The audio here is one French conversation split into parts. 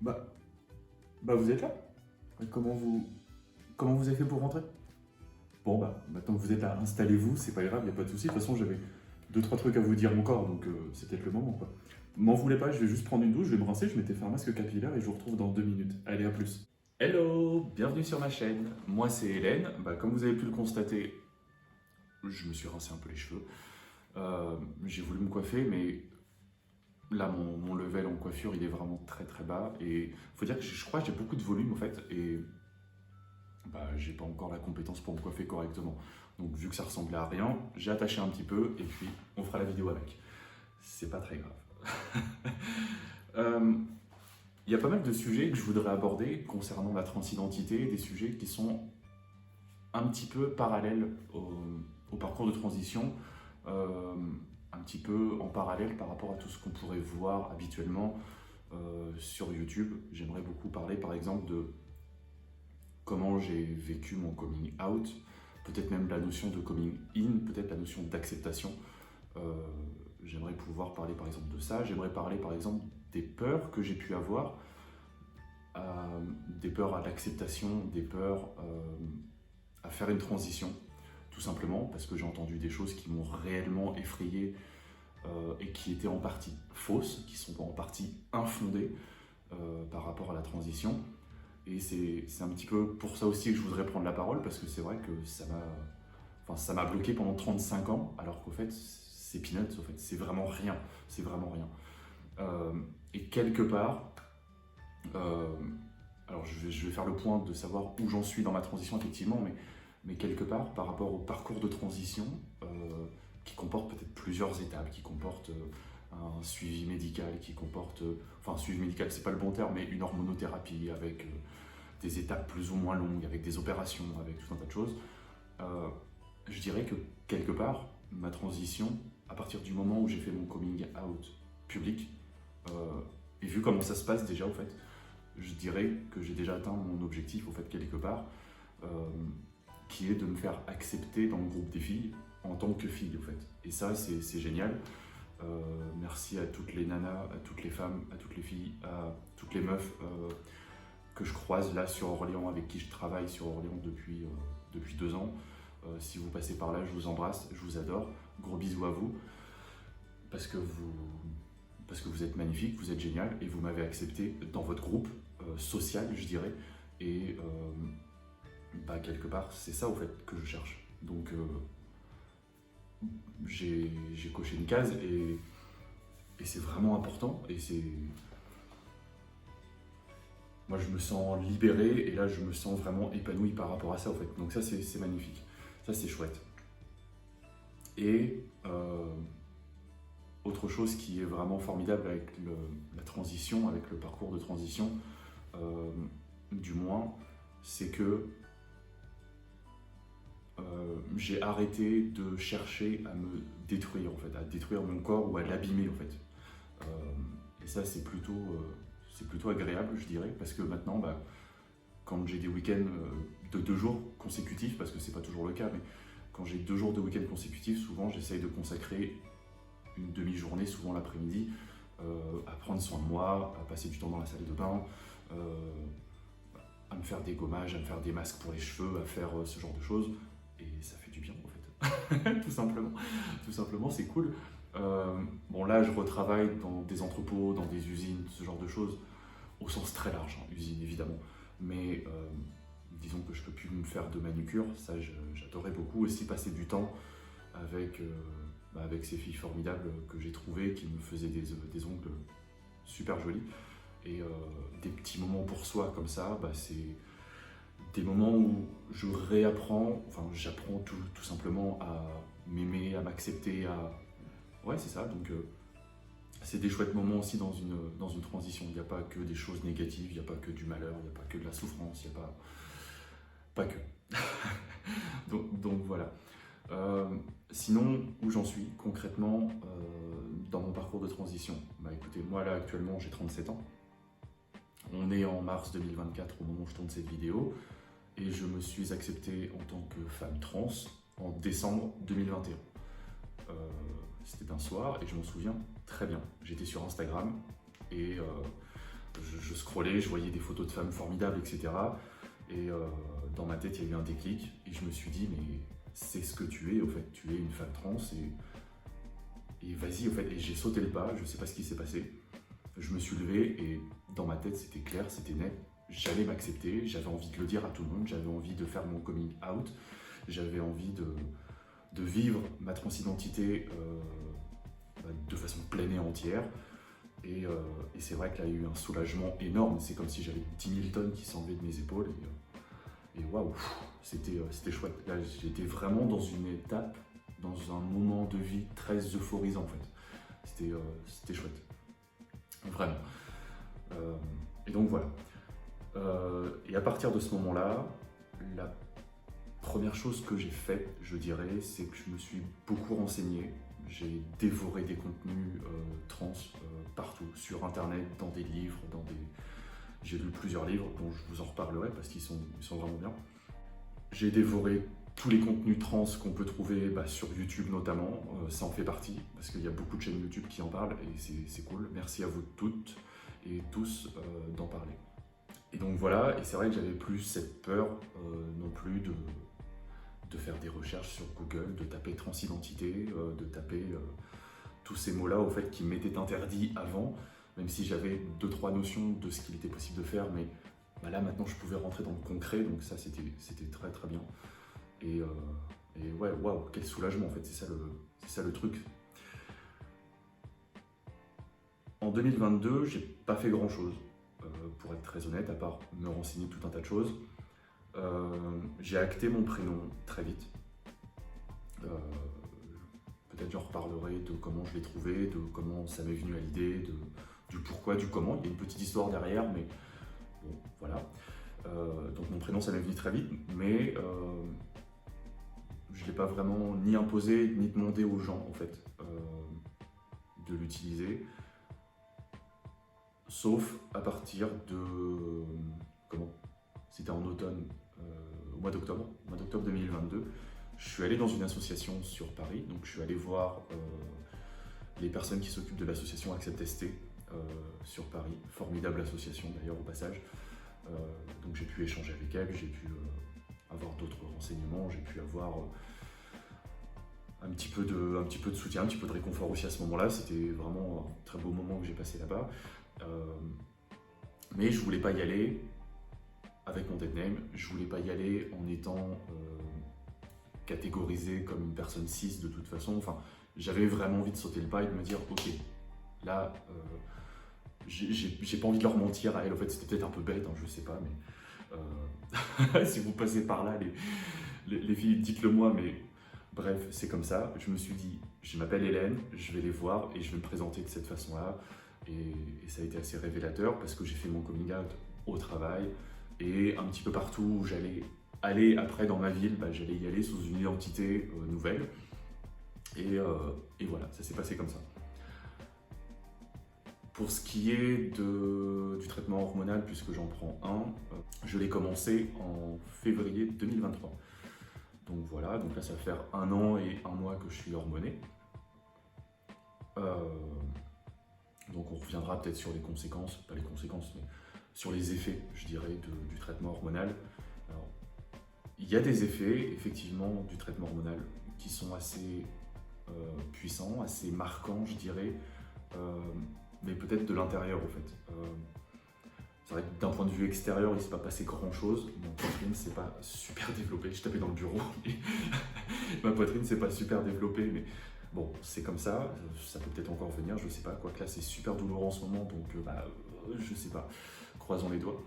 Bah, bah vous êtes là. Comment vous, comment vous avez fait pour rentrer? Bon bah, maintenant que vous êtes là, installez-vous, c'est pas grave, y a pas de souci. De toute façon, j'avais deux trois trucs à vous dire encore, donc c'est peut-être le moment quoi. M'en voulez pas, je vais juste prendre une douche, je vais me rincer, je m'étais fait un masque capillaire et je vous retrouve dans 2 minutes. Allez, à plus. Hello, bienvenue sur ma chaîne. Moi c'est Hélène. Bah, comme vous avez pu le constater, je me suis rincé un peu les cheveux. J'ai voulu me coiffer, mais là, mon level en coiffure, il est vraiment très très bas. Et faut dire que je crois que j'ai beaucoup de volume en fait. Et bah, j'ai pas encore la compétence pour me coiffer correctement. Donc, vu que ça ressemblait à rien, j'ai attaché un petit peu et puis on fera la vidéo avec. C'est pas très grave. Euh, Il y a pas mal de sujets que je voudrais aborder concernant la transidentité, des sujets qui sont un petit peu parallèles au parcours de transition. euh, un petit peu en parallèle par rapport à tout ce qu'on pourrait voir habituellement sur YouTube. J'aimerais beaucoup parler par exemple de comment j'ai vécu mon coming out, peut-être même la notion de coming in, peut-être la notion d'acceptation. Euh, J'aimerais pouvoir parler par exemple de ça, j'aimerais parler par exemple des peurs que j'ai pu avoir, des peurs à l'acceptation, des peurs à faire une transition, tout simplement parce que j'ai entendu des choses qui m'ont réellement effrayé et qui étaient en partie fausses, qui sont en partie infondées par rapport à la transition. Et c'est un petit peu pour ça aussi que je voudrais prendre la parole, parce que c'est vrai que ça m'a bloqué pendant 35 ans, alors qu'au fait, c'est peanuts, au fait, c'est vraiment rien. C'est vraiment rien. Et quelque part, euh, alors je vais faire le point de savoir où j'en suis dans ma transition, effectivement, mais quelque part, par rapport au parcours de transition, qui comporte peut-être plusieurs étapes, qui comporte un suivi médical, qui comporte, enfin un suivi médical, c'est pas le bon terme, mais une hormonothérapie avec des étapes plus ou moins longues, avec des opérations, avec tout un tas de choses. Euh, je dirais que quelque part, ma transition, à partir du moment où j'ai fait mon coming out public, et vu comment ça se passe déjà, au fait, je dirais que j'ai déjà atteint mon objectif, au fait, quelque part, euh, qui est de me faire accepter dans le groupe des filles en tant que fille, au fait. Et ça, c'est génial. Merci à toutes les nanas, à toutes les femmes, à toutes les filles, à toutes les meufs que je croise là sur Orléans, avec qui je travaille sur Orléans depuis 2 ans. Si vous passez par là, je vous embrasse, je vous adore. Gros bisous à vous, parce que vous êtes magnifiques, vous êtes génial, et vous m'avez accepté dans votre groupe social, je dirais. Et bah, quelque part, c'est ça au fait que je cherche. Donc j'ai coché une case et c'est vraiment important. Et c'est moi, je me sens libéré et là, je me sens vraiment épanoui par rapport à ça, en fait. Donc ça, c'est magnifique. Ça, c'est chouette. Et autre chose qui est vraiment formidable avec la transition, avec le parcours de transition, du moins, c'est que j'ai arrêté de chercher à me détruire, en fait, à détruire mon corps ou à l'abîmer, en fait. Et ça, c'est plutôt agréable, je dirais, parce que maintenant, bah, quand j'ai des week-ends de 2 jours consécutifs, parce que c'est pas toujours le cas, mais quand j'ai 2 jours de week-end consécutifs, souvent j'essaye de consacrer une demi-journée, souvent l'après-midi, à prendre soin de moi, à passer du temps dans la salle de bain, à me faire des gommages, à me faire des masques pour les cheveux, à faire ce genre de choses. Et ça fait du bien en fait, tout simplement. Tout simplement, c'est cool. Bon là, je retravaille dans des entrepôts, dans des usines, ce genre de choses, au sens très large, hein, usine évidemment. Mais disons que je peux plus me faire de manucure, ça j'adorais beaucoup. Aussi passer du temps avec, avec ces filles formidables que j'ai trouvées, qui me faisaient des ongles super jolis. Et des petits moments pour soi comme ça, bah, c'est des moments où je réapprends, enfin j'apprends tout simplement à m'aimer, à m'accepter, à... Ouais, c'est ça, donc c'est des chouettes moments aussi dans une transition. Il n'y a pas que des choses négatives, il n'y a pas que du malheur, il n'y a pas que de la souffrance, il n'y a pas que. Donc voilà. Sinon, où j'en suis concrètement dans mon parcours de transition? Bah écoutez, moi là actuellement j'ai 37 ans. On est en mars 2024 au moment où je tourne cette vidéo. Et je me suis accepté en tant que femme trans en décembre 2021. C'était un soir et je m'en souviens très bien. J'étais sur Instagram et je scrollais, je voyais des photos de femmes formidables, etc. Et dans ma tête, il y a eu un déclic et je me suis dit, mais c'est ce que tu es, au fait, tu es une femme trans et vas-y, au fait. Et j'ai sauté le pas, je sais pas ce qui s'est passé. Je me suis levé et dans ma tête, c'était clair, c'était net. J'allais m'accepter, j'avais envie de le dire à tout le monde, j'avais envie de faire mon coming out, j'avais envie de vivre ma transidentité de façon pleine et entière. Et c'est vrai que là, il y a eu un soulagement énorme. C'est comme si j'avais 10 000 tonnes qui s'enlevaient de mes épaules. Et waouh, c'était chouette. Là, j'étais vraiment dans une étape, dans un moment de vie très euphorisant en fait. C'était chouette. Vraiment. Et donc voilà. Et à partir de ce moment-là, la première chose que j'ai faite, je dirais, c'est que je me suis beaucoup renseigné. J'ai dévoré des contenus trans partout, sur internet, dans des livres, j'ai lu plusieurs livres dont je vous en reparlerai parce qu'ils sont vraiment bien. J'ai dévoré tous les contenus trans qu'on peut trouver sur YouTube notamment, ça en fait partie, parce qu'il y a beaucoup de chaînes YouTube qui en parlent et c'est cool. Merci à vous toutes et tous d'en parler. Et donc voilà, et c'est vrai que j'avais plus cette peur non plus de faire des recherches sur Google, de taper transidentité, de taper tous ces mots-là au fait qui m'étaient interdits avant, même si j'avais 2-3 notions de ce qu'il était possible de faire, mais là maintenant je pouvais rentrer dans le concret, donc ça c'était très très bien. Et ouais, waouh, quel soulagement en fait, c'est ça le truc. En 2022, j'ai pas fait grand chose, pour être très honnête, à part me renseigner tout un tas de choses. J'ai acté mon prénom très vite. Peut-être j'en reparlerai de comment je l'ai trouvé, de comment ça m'est venu à l'idée, du pourquoi, du comment. Il y a une petite histoire derrière, mais bon, voilà. Donc mon prénom, ça m'est venu très vite, mais je ne l'ai pas vraiment ni imposé, ni demandé aux gens, en fait, de l'utiliser. Sauf à partir de... Comment ? C'était en automne, au mois d'octobre 2022. Je suis allé dans une association sur Paris, donc je suis allé voir les personnes qui s'occupent de l'association Accept ST sur Paris. Formidable association d'ailleurs au passage. Donc j'ai pu échanger avec elle, j'ai pu avoir d'autres renseignements, j'ai pu avoir un petit peu de soutien, un petit peu de réconfort aussi à ce moment-là. C'était vraiment un très beau moment que j'ai passé là-bas. Mais je voulais pas y aller avec mon dead name, je voulais pas y aller en étant catégorisé comme une personne cis de toute façon. Enfin, j'avais vraiment envie de sauter le pas et de me dire ok, là j'ai pas envie de leur mentir à elle. En fait, c'était peut-être un peu bête, hein, je sais pas, mais si vous passez par là, les filles, dites-le moi, mais bref, c'est comme ça. Je me suis dit, je m'appelle Hélène, je vais les voir et je vais me présenter de cette façon-là. Et ça a été assez révélateur parce que j'ai fait mon coming out au travail et un petit peu partout où j'allais aller après dans ma ville, j'allais y aller sous une identité nouvelle. Et voilà, ça s'est passé comme ça. Pour ce qui est du traitement hormonal, puisque j'en prends un, je l'ai commencé en février 2023. Donc voilà, donc là ça va faire 1 an et 1 mois que je suis hormoné. Donc on reviendra peut-être sur les conséquences, pas les conséquences, mais sur les effets, je dirais, du traitement hormonal. Alors, il y a des effets, effectivement, du traitement hormonal qui sont assez puissants, assez marquants, je dirais, mais peut-être de l'intérieur, en fait. C'est vrai que d'un point de vue extérieur, il ne s'est pas passé grand-chose. Ma poitrine ne s'est pas super développée. Je tapais dans le bureau. Ma poitrine ne s'est pas super développée, mais bon, c'est comme ça. Ça peut peut-être encore venir, je ne sais pas. Quoique là, c'est super douloureux en ce moment, donc je ne sais pas. Croisons les doigts.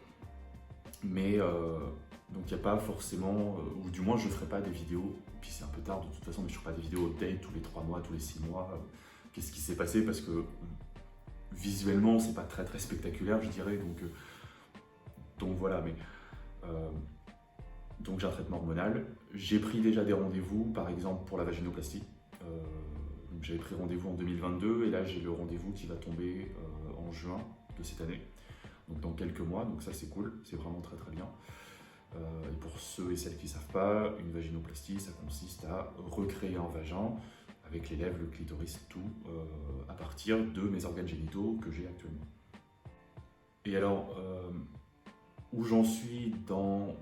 Mais donc il n'y a pas forcément, ou du moins je ne ferai pas des vidéos, puis c'est un peu tard de toute façon, mais je ne ferai pas des vidéos update tous les 3 mois, tous les 6 mois. Qu'est-ce qui s'est passé? Parce que visuellement, c'est pas très très spectaculaire, je dirais. Donc voilà, mais donc j'ai un traitement hormonal. J'ai pris déjà des rendez-vous, par exemple pour la vaginoplastie. Donc j'avais pris rendez-vous en 2022 et là j'ai le rendez-vous qui va tomber en juin de cette année. Donc dans quelques mois, donc ça c'est cool, c'est vraiment très très bien. Et pour ceux et celles qui ne savent pas, une vaginoplastie, ça consiste à recréer un vagin avec les lèvres, le clitoris, tout, à partir de mes organes génitaux que j'ai actuellement. Et alors, où j'en suis dans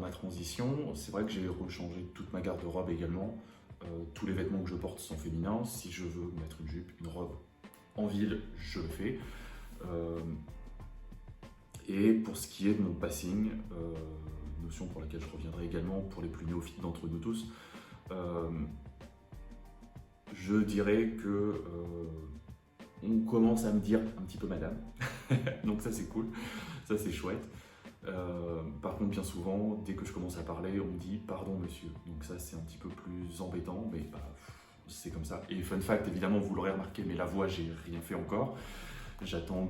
ma transition, c'est vrai que j'ai rechangé toute ma garde-robe également. Tous les vêtements que je porte sont féminins. Si je veux mettre une jupe, une robe en ville, je le fais. Et pour ce qui est de mon passing, notion pour laquelle je reviendrai également pour les plus néophytes d'entre nous tous, je dirais que on commence à me dire un petit peu madame, donc ça c'est cool, ça c'est chouette. Par contre, bien souvent, dès que je commence à parler, on me dit pardon monsieur, donc ça c'est un petit peu plus embêtant, mais bah, c'est comme ça. Et fun fact, évidemment, vous l'aurez remarqué, mais la voix, j'ai rien fait encore. J'attends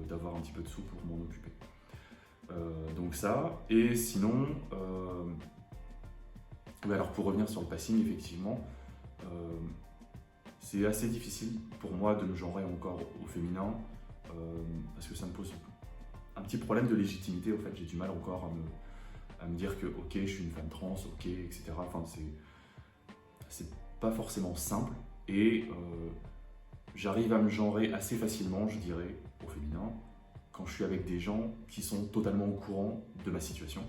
d'avoir un petit peu de sous pour m'en occuper. Donc ça, et sinon, alors pour revenir sur le passing, effectivement, c'est assez difficile pour moi de me genrer encore au féminin, parce que ça me pose un petit problème de légitimité. En fait, j'ai du mal encore à me dire que ok, je suis une femme trans, ok, etc. Enfin, c'est pas forcément simple, et j'arrive à me genrer assez facilement, je dirais, au féminin, quand je suis avec des gens qui sont totalement au courant de ma situation.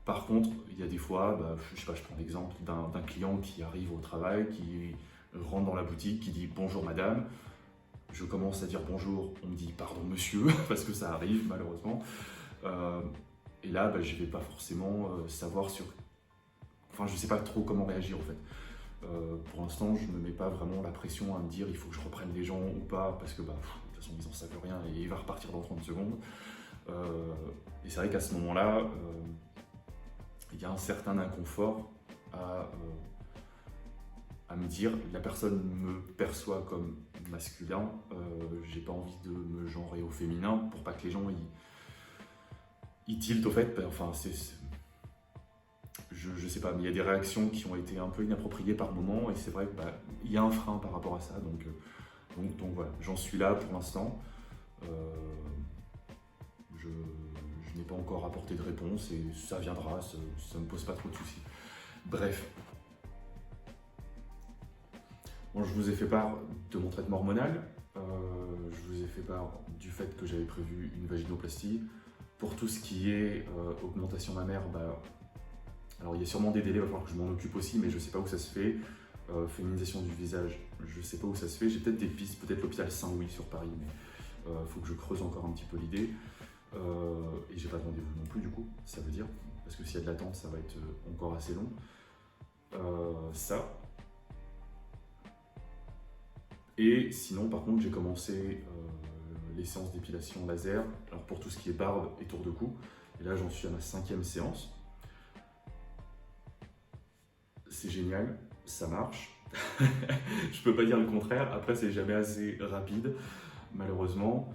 Par contre, il y a des fois, je sais pas, je prends l'exemple d'un client qui arrive au travail, qui rentre dans la boutique, qui dit bonjour madame. Je commence à dire bonjour, on me dit pardon monsieur, parce que ça arrive malheureusement. Et là, je vais pas forcément savoir sur... Enfin, je sais pas trop comment réagir en fait. Pour l'instant, je ne me mets pas vraiment la pression à me dire il faut que je reprenne les gens ou pas, parce que de toute façon, ils en savent rien et il va repartir dans 30 secondes. Et c'est vrai qu'à ce moment-là, il y a un certain inconfort à me dire la personne me perçoit comme masculin, j'ai pas envie de me genrer au féminin pour pas que les gens ils tiltent au fait. Enfin, je sais pas, mais il y a des réactions qui ont été un peu inappropriées par moment, et c'est vrai qu'il y a un frein par rapport à ça, donc voilà, j'en suis là pour l'instant. Je n'ai pas encore apporté de réponse et ça viendra, ça ne me pose pas trop de soucis. Bref. Bon, je vous ai fait part de mon traitement hormonal, je vous ai fait part du fait que j'avais prévu une vaginoplastie. Pour tout ce qui est augmentation mammaire, alors il y a sûrement des délais, il va falloir que je m'en occupe aussi, mais je ne sais pas où ça se fait. Féminisation du visage, je ne sais pas où ça se fait. J'ai peut-être des pistes, peut-être l'hôpital Saint-Louis sur Paris, mais il faut que je creuse encore un petit peu l'idée. Et j'ai pas de rendez-vous non plus du coup, ça veut dire, parce que s'il y a de l'attente, ça va être encore assez long. Ça. Et sinon, par contre, j'ai commencé les séances d'épilation laser, alors pour tout ce qui est barbe et tour de cou. Et là, j'en suis à ma 5e séance. C'est génial, ça marche. Je peux pas dire le contraire. Après, c'est jamais assez rapide, malheureusement.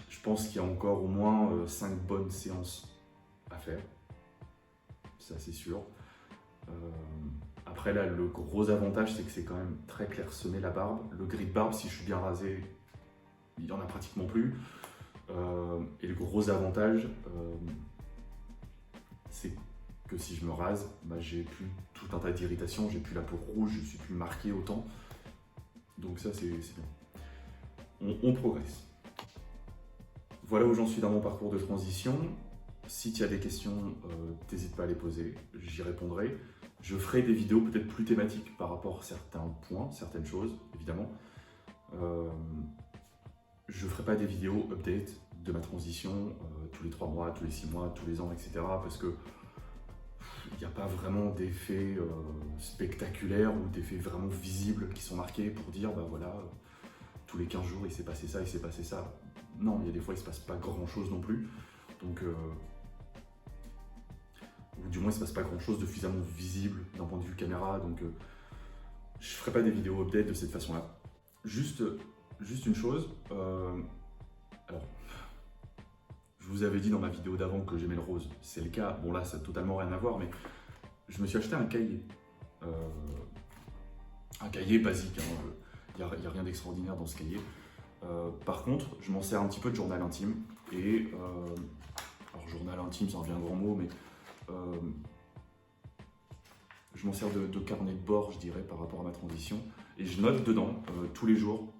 Je pense qu'il y a encore au moins 5 bonnes séances à faire. Ça, c'est sûr. Après, là, le gros avantage, c'est que c'est quand même très clairsemé la barbe. Le gris de barbe, si je suis bien rasé, il n'y en a pratiquement plus. Et le gros avantage, c'est que si je me rase, j'ai plus tout un tas d'irritations, j'ai plus la peau rouge, je suis plus marqué autant. Donc ça, c'est bien. On progresse. Voilà où j'en suis dans mon parcours de transition. Si tu as des questions, n'hésite pas à les poser, j'y répondrai. Je ferai des vidéos peut-être plus thématiques par rapport à certains points, certaines choses, évidemment. Je ne ferai pas des vidéos update de ma transition tous les 3 mois, tous les 6 mois, tous les ans, etc. Parce que il n'y a pas vraiment d'effets spectaculaires ou d'effets vraiment visibles qui sont marqués pour dire, voilà, tous les 15 jours, il s'est passé ça, il s'est passé ça. Non, il y a des fois, il ne se passe pas grand-chose non plus. Donc, ou du moins, il ne se passe pas grand-chose de suffisamment visible d'un point de vue caméra. Donc, je ne ferai pas des vidéos update de cette façon-là. Juste une chose. Alors, je vous avais dit dans ma vidéo d'avant que j'aimais le rose. C'est le cas. Bon, là, ça n'a totalement rien à voir, mais je me suis acheté un cahier. Un cahier basique. Il n'y a rien d'extraordinaire dans ce cahier. Par contre, je m'en sers un petit peu de journal intime. Et alors, journal intime, c'est un bien grand mot, mais je m'en sers de carnet de bord, je dirais, par rapport à ma transition. Et je note dedans tous les jours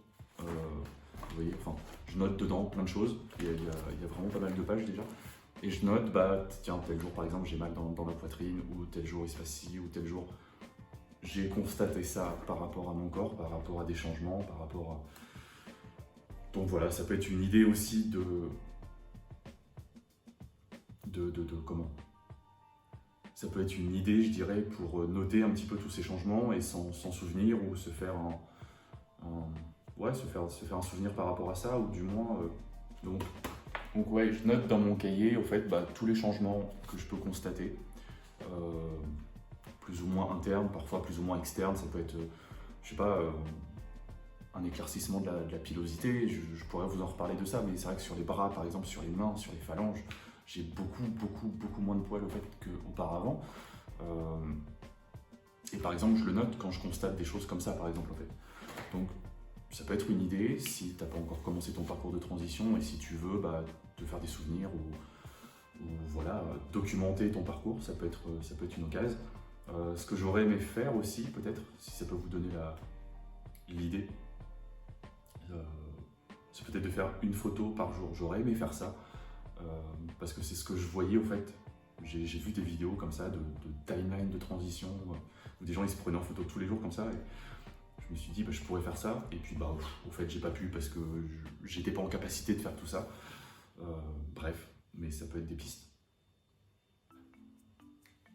vous voyez, enfin, je note dedans plein de choses. Il y a vraiment pas mal de pages déjà. Et je note, bah tiens, tel jour par exemple j'ai mal dans la poitrine, ou tel jour il se passe ci, ou tel jour j'ai constaté ça par rapport à mon corps, par rapport à des changements, par rapport à... Donc voilà, ça peut être une idée aussi de comment? Ça peut être une idée, je dirais, pour noter un petit peu tous ces changements et s'en souvenir, ou se faire ouais, se faire un souvenir par rapport à ça, ou du moins... donc ouais, je note dans mon cahier, au fait, bah, tous les changements que je peux constater, plus ou moins internes, parfois plus ou moins externes. Ça peut être, je sais pas, un éclaircissement de la pilosité, je pourrais vous en reparler de ça, mais c'est vrai que sur les bras, par exemple, sur les mains, sur les phalanges, j'ai beaucoup moins de poils au fait qu'auparavant. Et par exemple, je le note quand je constate des choses comme ça, par exemple, en fait. Donc, ça peut être une idée si tu n'as pas encore commencé ton parcours de transition, et si tu veux bah, te faire des souvenirs, ou voilà, documenter ton parcours, ça peut être une occasion. Ce que j'aurais aimé faire aussi, peut-être, si ça peut vous donner l'idée, c'est peut-être de faire une photo par jour. J'aurais aimé faire ça, parce que c'est ce que je voyais au fait. J'ai vu des vidéos comme ça de timeline de transition, où des gens ils se prenaient en photo tous les jours comme ça. Et je me suis dit, bah, je pourrais faire ça. Et puis, bah, au fait, j'ai pas pu parce que j'étais pas en capacité de faire tout ça. Bref, mais ça peut être des pistes.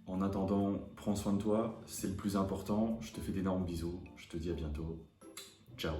En attendant, prends soin de toi, c'est le plus important. Je te fais d'énormes bisous. Je te dis à bientôt. Ciao.